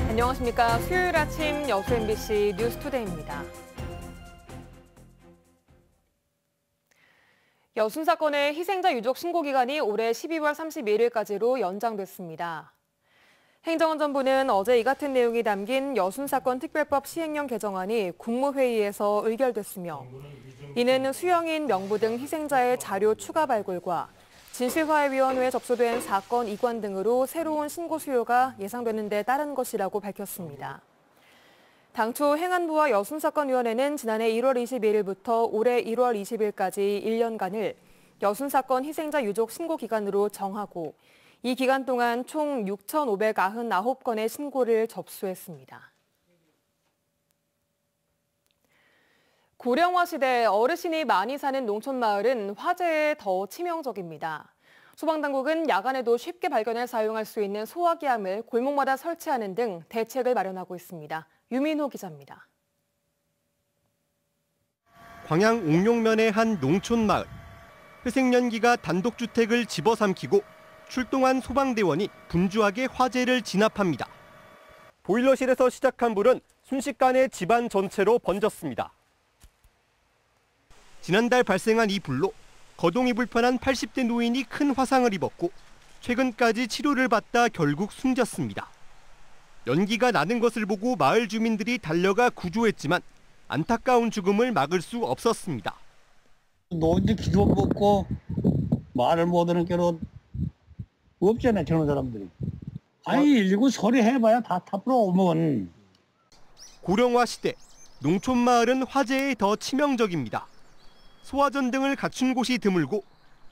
안녕하십니까. 수요일 아침 여수 MBC 뉴스투데이입니다. 여순 사건의 희생자 유족 신고 기간이 올해 12월 31일까지로 연장됐습니다. 행정안전부는 어제 이 같은 내용이 담긴 여순 사건 특별법 시행령 개정안이 국무회의에서 의결됐으며 이는 수영인 명부 등 희생자의 자료 추가 발굴과 진실화해위원회에 접수된 사건 이관 등으로 새로운 신고 수요가 예상되는 데 따른 것이라고 밝혔습니다. 당초 행안부와 여순사건위원회는 지난해 1월 21일부터 올해 1월 20일까지 1년간을 여순사건 희생자 유족 신고 기간으로 정하고 이 기간 동안 총 6,599건의 신고를 접수했습니다. 고령화 시대 어르신이 많이 사는 농촌 마을은 화재에 더 치명적입니다. 소방당국은 야간에도 쉽게 발견해 사용할 수 있는 소화기함을 골목마다 설치하는 등 대책을 마련하고 있습니다. 유민호 기자입니다. 광양 옥룡면의 한 농촌 마을. 회색연기가 단독주택을 집어삼키고 출동한 소방대원이 분주하게 화재를 진압합니다. 보일러실에서 시작한 불은 순식간에 집안 전체로 번졌습니다. 지난달 발생한 이 불로 거동이 불편한 80대 노인이 큰 화상을 입었고 최근까지 치료를 받다 결국 숨졌습니다. 연기가 나는 것을 보고 마을 주민들이 달려가 구조했지만 안타까운 죽음을 막을 수 없었습니다. 노인들 기도 먹고 말을 못하는 게는 없잖아요, 저런 사람들이. 아니 119 소리 해봐야 다 타프로 오면. 고령화 시대, 농촌 마을은 화재에 더 치명적입니다. 소화전 등을 갖춘 곳이 드물고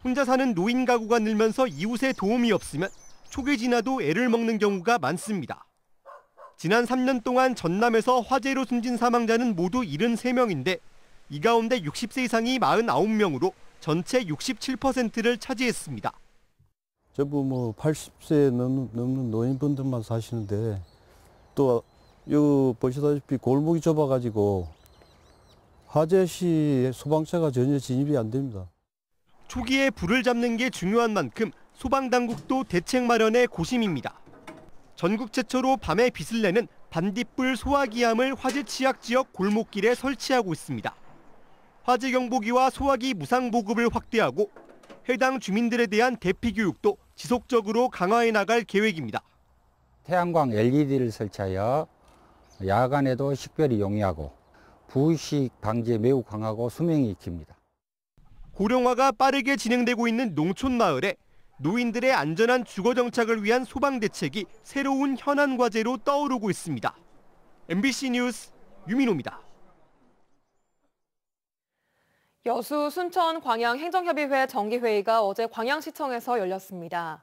혼자 사는 노인 가구가 늘면서 이웃의 도움이 없으면 촉이 지나도 애를 먹는 경우가 많습니다. 지난 3년 동안 전남에서 화재로 숨진 사망자는 모두 73명인데 이 가운데 60세 이상이 49명으로 전체 67%를 차지했습니다. 전부 80세 넘는 노인분들만 사시는데 또 여기 보시다시피 골목이 좁아가지고 화재 시 소방차가 전혀 진입이 안 됩니다. 초기에 불을 잡는 게 중요한 만큼 소방당국도 대책 마련에 고심입니다. 전국 최초로 밤에 빛을 내는 반딧불 소화기함을 화재 취약 지역 골목길에 설치하고 있습니다. 화재 경보기와 소화기 무상 보급을 확대하고 해당 주민들에 대한 대피 교육도 지속적으로 강화해 나갈 계획입니다. 태양광 LED를 설치하여 야간에도 식별이 용이하고 부식 방지에 매우 강하고 수명이 깁니다. 고령화가 빠르게 진행되고 있는 농촌 마을에 노인들의 안전한 주거 정착을 위한 소방 대책이 새로운 현안 과제로 떠오르고 있습니다. MBC 뉴스 유민호입니다. 여수, 순천, 광양 행정협의회 정기회의가 어제 광양시청에서 열렸습니다.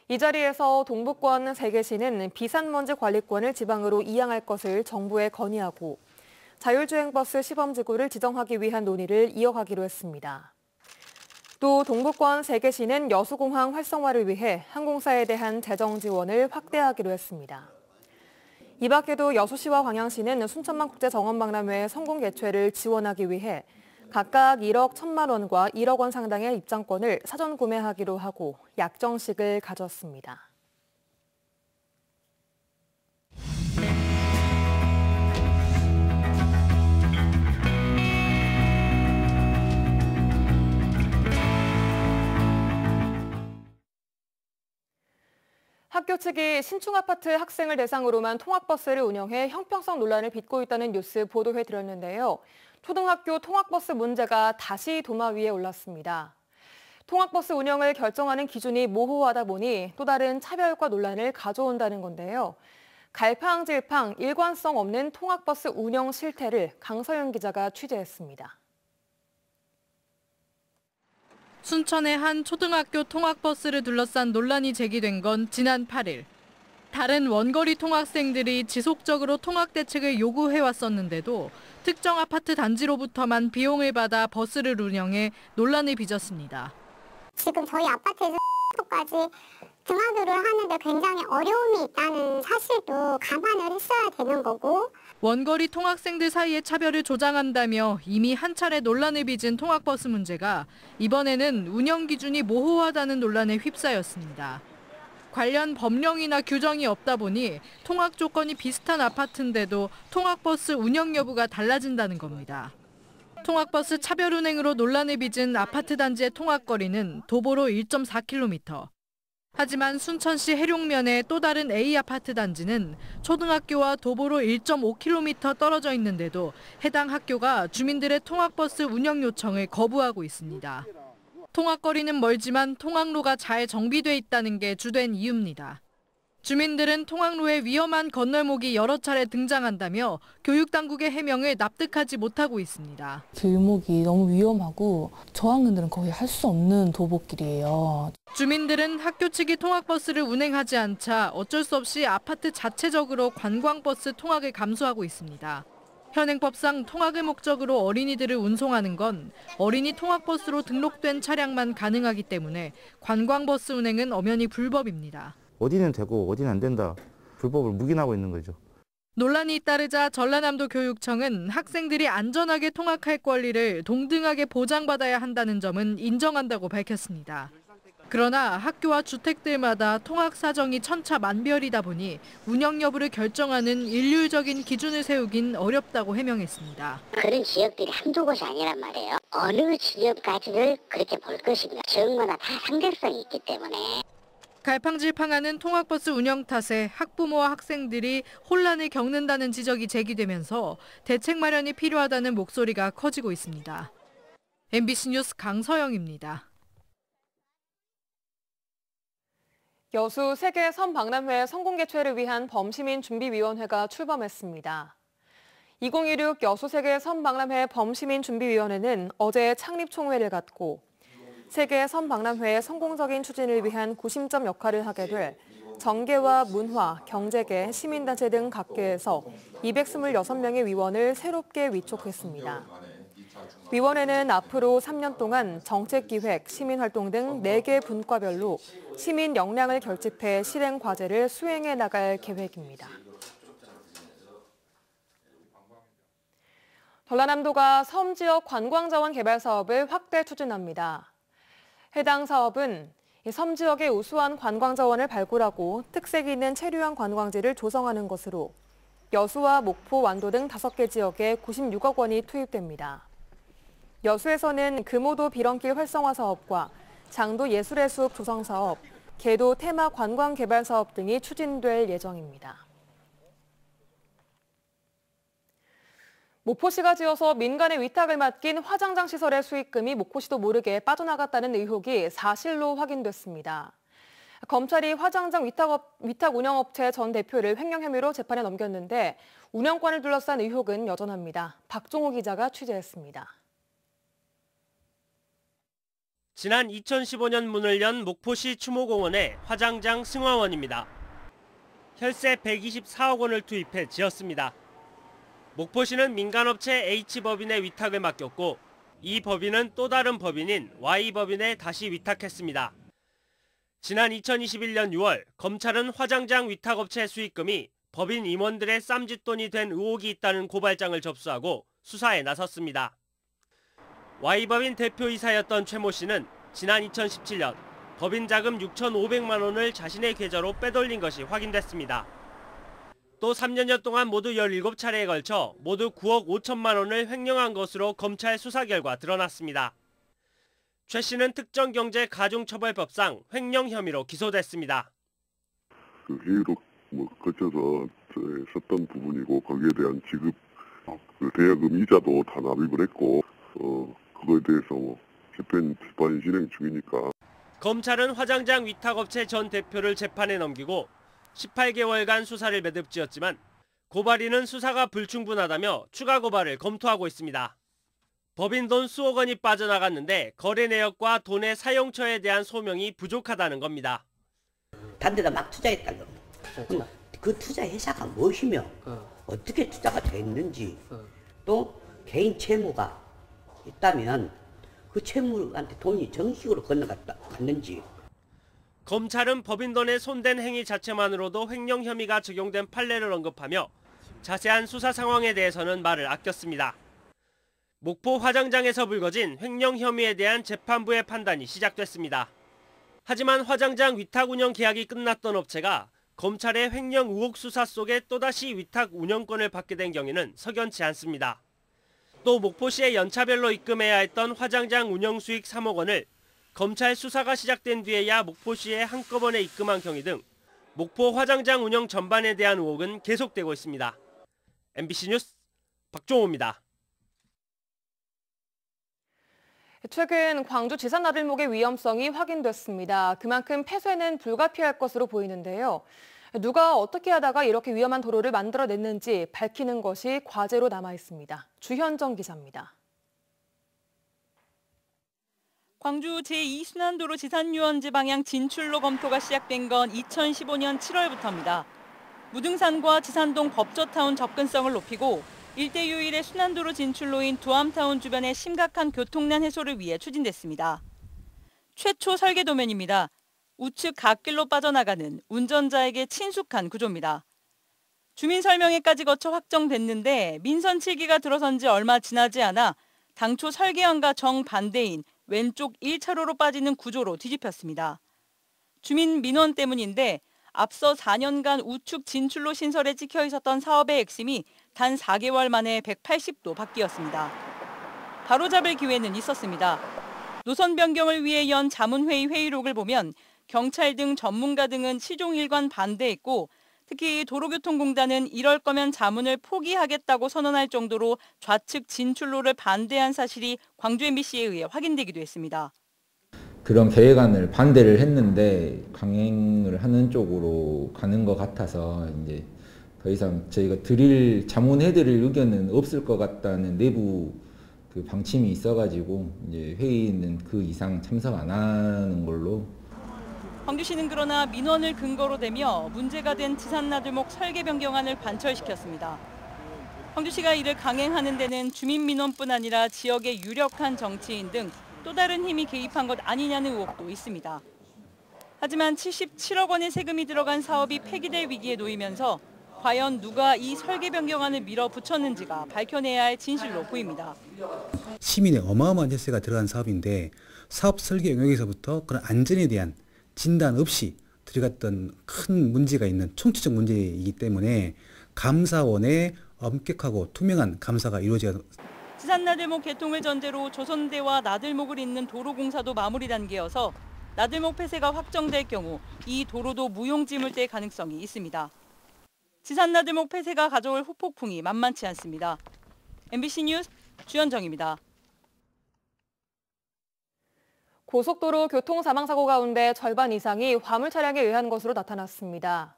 이 자리에서 동북권 3개시는 비산먼지 관리권을 지방으로 이양할 것을 정부에 건의하고 자율주행버스 시범지구를 지정하기 위한 논의를 이어가기로 했습니다. 또 동북권 3개시는 여수공항 활성화를 위해 항공사에 대한 재정 지원을 확대하기로 했습니다. 이 밖에도 여수시와 광양시는 순천만 국제정원박람회 성공 개최를 지원하기 위해 각각 1억 1천만 원과 1억 원 상당의 입장권을 사전 구매하기로 하고 약정식을 가졌습니다. 학교 측이 신축 아파트 학생을 대상으로만 통학버스를 운영해 형평성 논란을 빚고 있다는 뉴스 보도해드렸는데요. 초등학교 통학버스 문제가 다시 도마 위에 올랐습니다. 통학버스 운영을 결정하는 기준이 모호하다 보니 또 다른 차별과 논란을 가져온다는 건데요. 갈팡질팡 일관성 없는 통학버스 운영 실태를 강서영 기자가 취재했습니다. 순천의 한 초등학교 통학버스를 둘러싼 논란이 제기된 건 지난 8일. 다른 원거리 통학생들이 지속적으로 통학 대책을 요구해왔었는데도 특정 아파트 단지로부터만 비용을 받아 버스를 운영해 논란을 빚었습니다. 지금 저희 아파트에서 까지 등하교를 하는데 굉장히 어려움이 있다는 사실도 감안을 했어야 되는 거고. 원거리 통학생들 사이의 차별을 조장한다며 이미 한 차례 논란을 빚은 통학버스 문제가 이번에는 운영 기준이 모호하다는 논란에 휩싸였습니다. 관련 법령이나 규정이 없다 보니 통학 조건이 비슷한 아파트인데도 통학버스 운영 여부가 달라진다는 겁니다. 통학버스 차별 운행으로 논란을 빚은 아파트 단지의 통학거리는 도보로 1.4km. 하지만 순천시 해룡면의 또 다른 A 아파트 단지는 초등학교와 도보로 1.5km 떨어져 있는데도 해당 학교가 주민들의 통학버스 운영 요청을 거부하고 있습니다. 통학거리는 멀지만 통학로가 잘 정비돼 있다는 게 주된 이유입니다. 주민들은 통학로에 위험한 건널목이 여러 차례 등장한다며 교육당국의 해명을 납득하지 못하고 있습니다. 길목이 너무 위험하고 저학년들은 거의 할 수 없는 도보길이에요. 주민들은 학교 측이 통학버스를 운행하지 않자 어쩔 수 없이 아파트 자체적으로 관광버스 통학을 감수하고 있습니다. 현행법상 통학을 목적으로 어린이들을 운송하는 건 어린이 통학버스로 등록된 차량만 가능하기 때문에 관광버스 운행은 엄연히 불법입니다. 어디는 되고 어디는 안 된다. 불법을 묵인하고 있는 거죠. 논란이 잇따르자 전라남도 교육청은 학생들이 안전하게 통학할 권리를 동등하게 보장받아야 한다는 점은 인정한다고 밝혔습니다. 그러나 학교와 주택들마다 통학 사정이 천차만별이다 보니 운영 여부를 결정하는 일률적인 기준을 세우긴 어렵다고 해명했습니다. 그런 지역들이 한두 곳이 아니란 말이에요. 어느 지역까지를 그렇게 볼 것인가. 지역마다 다 상대성이 있기 때문에. 갈팡질팡하는 통학버스 운영 탓에 학부모와 학생들이 혼란을 겪는다는 지적이 제기되면서 대책 마련이 필요하다는 목소리가 커지고 있습니다. MBC 뉴스 강서영입니다. 여수 세계 선박람회 성공 개최를 위한 범시민준비위원회가 출범했습니다. 2016 여수 세계 선박람회 범시민준비위원회는 어제 창립 총회를 갖고 세계 선박람회의 성공적인 추진을 위한 구심점 역할을 하게 될 정계와 문화, 경제계, 시민단체 등 각계에서 226명의 위원을 새롭게 위촉했습니다. 위원회는 앞으로 3년 동안 정책기획, 시민활동 등 4개 분과별로 시민 역량을 결집해 실행 과제를 수행해 나갈 계획입니다. 전라남도가 섬 지역 관광자원 개발 사업을 확대 추진합니다. 해당 사업은 섬 지역의 우수한 관광자원을 발굴하고 특색 있는 체류형 관광지를 조성하는 것으로 여수와 목포, 완도 등 5개 지역에 96억 원이 투입됩니다. 여수에서는 금오도 비런길 활성화 사업과 장도 예술의 숲 조성 사업, 계도 테마 관광 개발 사업 등이 추진될 예정입니다. 목포시가 지어서 민간에 위탁을 맡긴 화장장 시설의 수익금이 목포시도 모르게 빠져나갔다는 의혹이 사실로 확인됐습니다. 검찰이 화장장 위탁 운영업체 전 대표를 횡령 혐의로 재판에 넘겼는데 운영권을 둘러싼 의혹은 여전합니다. 박종호 기자가 취재했습니다. 지난 2015년 문을 연 목포시 추모공원의 화장장 승화원입니다. 혈세 124억 원을 투입해 지었습니다. 목포시는 민간업체 H법인에 위탁을 맡겼고 이 법인은 또 다른 법인인 Y법인에 다시 위탁했습니다. 지난 2021년 6월 검찰은 화장장 위탁업체 수익금이 법인 임원들의 쌈짓돈이 된 의혹이 있다는 고발장을 접수하고 수사에 나섰습니다. Y법인 대표이사였던 최모 씨는 지난 2017년 법인 자금 6,500만 원을 자신의 계좌로 빼돌린 것이 확인됐습니다. 또 3년여 동안 모두 17차례에 걸쳐 모두 9억 5천만 원을 횡령한 것으로 검찰 수사 결과 드러났습니다. 최 씨는 특정경제가중처벌법상 횡령 혐의로 기소됐습니다. 그 회의록 거쳐서 썼던 부분이고 거기에 대한 지급, 그 대여금 이자도 다 납입을 했고 그거에 대해서 재판이 진행 중이니까. 검찰은 화장장 위탁업체 전 대표를 재판에 넘기고 18개월간 수사를 매듭지었지만 고발인은 수사가 불충분하다며 추가 고발을 검토하고 있습니다. 법인 돈 수억 원이 빠져나갔는데 거래 내역과 돈의 사용처에 대한 소명이 부족하다는 겁니다. 다른 데다 막 투자했다는 겁니다. 그 투자 회사가 무엇이며 어떻게 투자가 됐는지 또 개인 채무가 있다면 그 채무한테 돈이 정식으로 건너갔는지. 검찰은 법인돈에 손댄 행위 자체만으로도 횡령 혐의가 적용된 판례를 언급하며 자세한 수사 상황에 대해서는 말을 아꼈습니다. 목포 화장장에서 불거진 횡령 혐의에 대한 재판부의 판단이 시작됐습니다. 하지만 화장장 위탁 운영 계약이 끝났던 업체가 검찰의 횡령 의혹 수사 속에 또다시 위탁 운영권을 받게 된 경우는 석연치 않습니다. 또 목포시에 연차별로 입금해야 했던 화장장 운영 수익 3억 원을 검찰 수사가 시작된 뒤에야 목포시에 한꺼번에 입금한 경위 등 목포 화장장 운영 전반에 대한 의혹은 계속되고 있습니다. MBC 뉴스 박종호입니다. 최근 광주 지산 나들목의 위험성이 확인됐습니다. 그만큼 폐쇄는 불가피할 것으로 보이는데요. 누가 어떻게 하다가 이렇게 위험한 도로를 만들어냈는지 밝히는 것이 과제로 남아 있습니다. 주현정 기자입니다. 광주 제2순환도로 지산유원지 방향 진출로 검토가 시작된 건 2015년 7월부터입니다. 무등산과 지산동 법저타운 접근성을 높이고 일대 유일의 순환도로 진출로인 두암타운 주변의 심각한 교통난 해소를 위해 추진됐습니다. 최초 설계 도면입니다. 우측 갓길로 빠져나가는 운전자에게 친숙한 구조입니다. 주민 설명회까지 거쳐 확정됐는데 민선 7기가 들어선 지 얼마 지나지 않아 당초 설계안과 정반대인 왼쪽 1차로로 빠지는 구조로 뒤집혔습니다. 주민 민원 때문인데 앞서 4년간 우측 진출로 신설에 찍혀 있었던 사업의 핵심이 단 4개월 만에 180도 바뀌었습니다. 바로잡을 기회는 있었습니다. 노선 변경을 위해 연 자문회의 회의록을 보면 경찰 등 전문가 등은 시종일관 반대했고 특히 도로교통공단은 이럴 거면 자문을 포기하겠다고 선언할 정도로 좌측 진출로를 반대한 사실이 광주 MBC에 의해 확인되기도 했습니다. 그런 계획안을 반대를 했는데 강행을 하는 쪽으로 가는 것 같아서 이제 더 이상 저희가 자문해드릴 의견은 없을 것 같다는 내부 그 방침이 있어가지고 이제 회의는 그 이상 참석 안 하는 걸로. 광주시는 그러나 민원을 근거로 대며 문제가 된 지산나들목 설계 변경안을 관철시켰습니다. 광주시가 이를 강행하는 데는 주민 민원뿐 아니라 지역의 유력한 정치인 등 또 다른 힘이 개입한 것 아니냐는 의혹도 있습니다. 하지만 77억 원의 세금이 들어간 사업이 폐기될 위기에 놓이면서 과연 누가 이 설계 변경안을 밀어붙였는지가 밝혀내야 할 진실로 보입니다. 시민의 어마어마한 혈세가 들어간 사업인데 사업 설계 영역에서부터 그런 안전에 대한 진단 없이 들어갔던 큰 문제가 있는 총체적 문제이기 때문에 감사원의 엄격하고 투명한 감사가 이루어져야 지산나들목 개통을 전제로 조선대와 나들목을 잇는 도로공사도 마무리 단계여서 나들목 폐쇄가 확정될 경우 이 도로도 무용지물될 가능성이 있습니다. 지산나들목 폐쇄가 가져올 후폭풍이 만만치 않습니다. MBC 뉴스 주현정입니다. 고속도로 교통사망사고 가운데 절반 이상이 화물 차량에 의한 것으로 나타났습니다.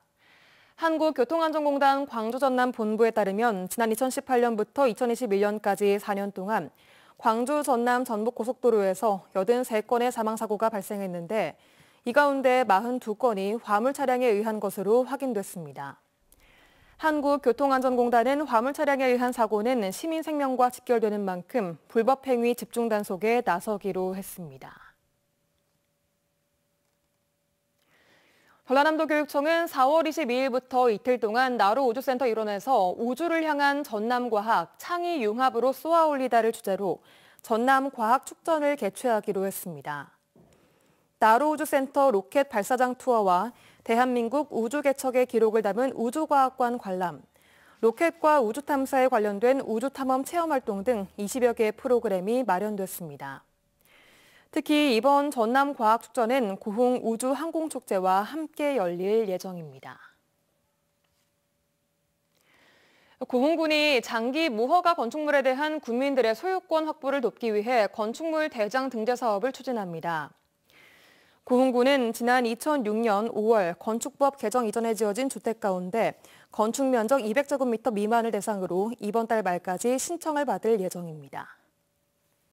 한국교통안전공단 광주 전남 본부에 따르면 지난 2018년부터 2021년까지 4년 동안 광주 전남 전북 고속도로에서 83건의 사망사고가 발생했는데 이 가운데 42건이 화물 차량에 의한 것으로 확인됐습니다. 한국교통안전공단은 화물 차량에 의한 사고는 시민 생명과 직결되는 만큼 불법 행위 집중 단속에 나서기로 했습니다. 전라남도 교육청은 4월 22일부터 이틀 동안 나로 우주센터 일원에서 우주를 향한 전남과학 창의 융합으로 쏘아올리다를 주제로 전남과학축전을 개최하기로 했습니다. 나로 우주센터 로켓 발사장 투어와 대한민국 우주 개척의 기록을 담은 우주과학관 관람, 로켓과 우주 탐사에 관련된 우주탐험 체험활동 등 20여 개의 프로그램이 마련됐습니다. 특히 이번 전남과학축전은 고흥 우주항공축제와 함께 열릴 예정입니다. 고흥군이 장기 무허가 건축물에 대한 국민들의 소유권 확보를 돕기 위해 건축물 대장 등재 사업을 추진합니다. 고흥군은 지난 2006년 5월 건축법 개정 이전에 지어진 주택 가운데 건축 면적 200제곱미터 미만을 대상으로 이번 달 말까지 신청을 받을 예정입니다.